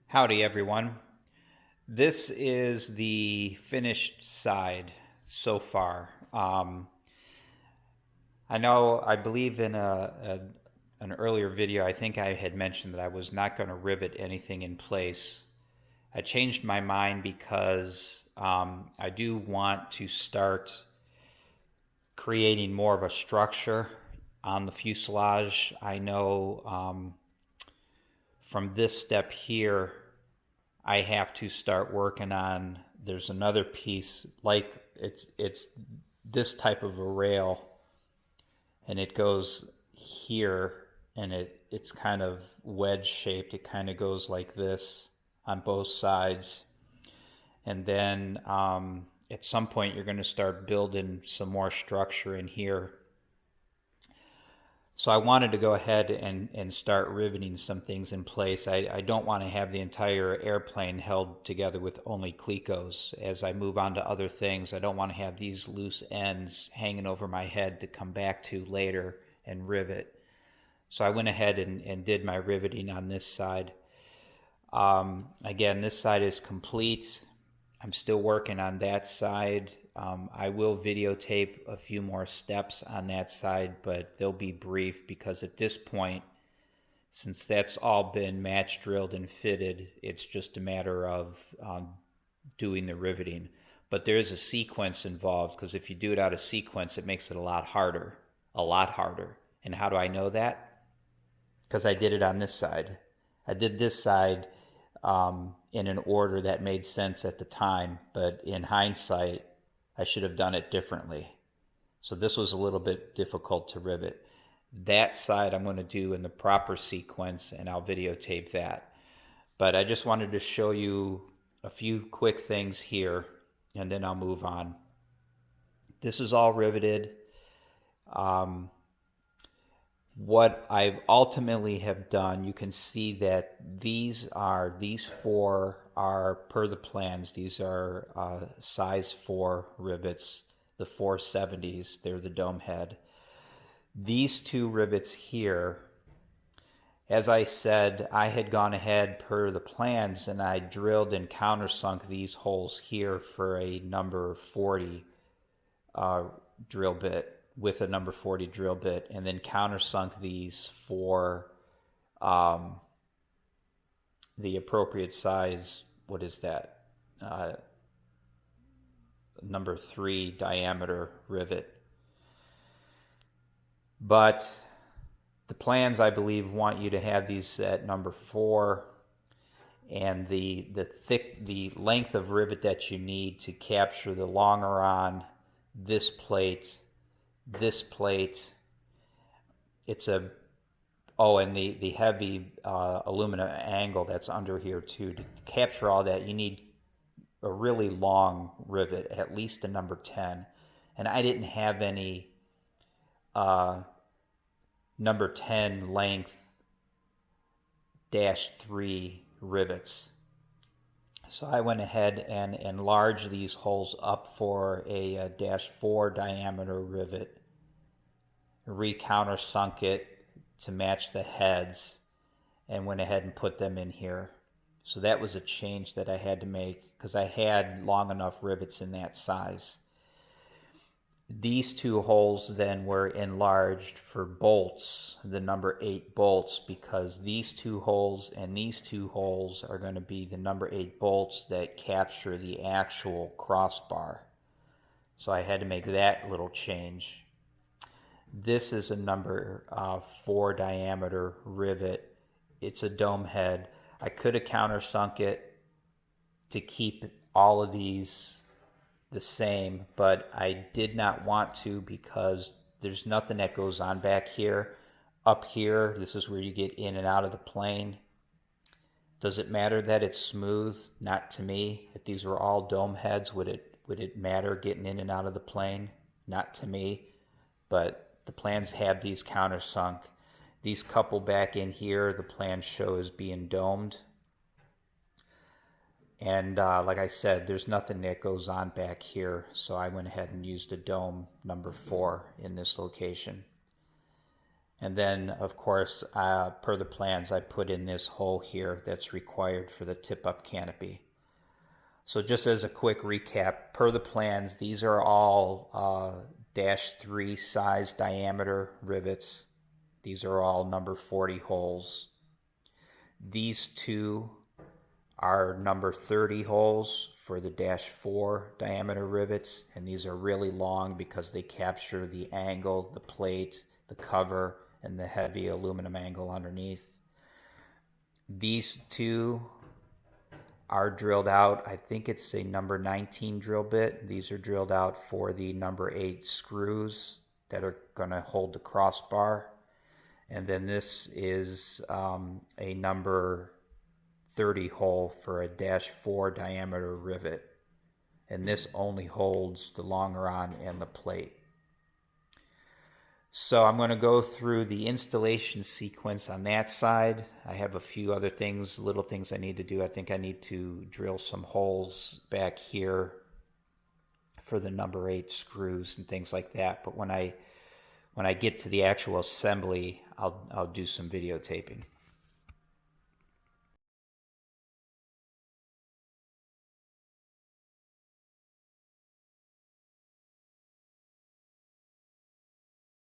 Howdy everyone. This is the finished side so far. I believe in an earlier video, I think I had mentioned that I was not going to rivet anything in place. I changed my mind because I do want to start creating more of a structure on the fuselage. I know from this step here, I have to start working on. There's another piece like it's this type of a rail, and it goes here, and it's kind of wedge shaped. It kind of goes like this on both sides, and then at some point you're going to start building some more structure in here. So I wanted to go ahead and start riveting some things in place. I don't want to have the entire airplane held together with only clecos. As I move on to other things, I don't want to have these loose ends hanging over my head to come back to later and rivet. So I went ahead and did my riveting on this side. Again, this side is complete. I'm still working on that side. I will videotape a few more steps on that side, but they'll be brief because at this point, since that's all been match drilled and fitted, it's just a matter of doing the riveting. But there is a sequence involved, because if you do it out of sequence, it makes it a lot harder. And how do I know that? Because I did it on this side. I did this side in an order that made sense at the time, but in hindsight, I should have done it differently. So this was a little bit difficult to rivet. That side I'm going to do in the proper sequence, and I'll videotape that. But I just wanted to show you a few quick things here, and then I'll move on. This is all riveted. What I ultimately have done, you can see that these four are per the plans. These are size 4 rivets, the 470s. They're the dome head. These two rivets here, as I said, I had gone ahead per the plans and I drilled and countersunk these holes here for a number 40 drill bit, with a number 40 drill bit, and then countersunk these for the appropriate size. What is that? Number 3 diameter rivet. But the plans, I believe, want you to have these at number 4, and the length of rivet that you need to capture the longeron, this plate, it's a, and the heavy aluminum angle that's under here too. To capture all that, you need a really long rivet, at least a number 10. And I didn't have any number 10 length -3 rivets. So I went ahead and enlarged these holes up for a -4 diameter rivet, re-countersunk it to match the heads, and went ahead and put them in here. So that was a change that I had to make because I had long enough rivets in that size. These two holes then were enlarged for bolts, the number 8 bolts, because these two holes and these two holes are going to be the number 8 bolts that capture the actual crossbar. So I had to make that little change. This is a number 4 diameter rivet. It's a dome head. I could have countersunk it to keep all of these the same, but I did not want to because there's nothing that goes on back here. Up here, this is where you get in and out of the plane. Does it matter that it's smooth? Not to me. If these were all dome heads, would it matter getting in and out of the plane? Not to me. But the plans have these countersunk. These couple back in here, the plans show as being domed. And like I said, there's nothing that goes on back here, so I went ahead and used a dome number 4 in this location. And then, of course, per the plans, I put in this hole here that's required for the tip-up canopy. So just as a quick recap, per the plans, these are all -3 size diameter rivets. These are all number 40 holes. These two are number 30 holes for the -4 diameter rivets, and these are really long because they capture the angle, the plate, the cover, and the heavy aluminum angle underneath. These two are drilled out. I think it's a number 19 drill bit. These are drilled out for the number 8 screws that are going to hold the crossbar. And then this is a number 30 hole for a -4 diameter rivet. And this only holds the longeron and the plate. So I'm going to go through the installation sequence on that side. I have a few other things, little things I need to do. I think I need to drill some holes back here for the number 8 screws and things like that. But when I get to the actual assembly, I'll do some videotaping.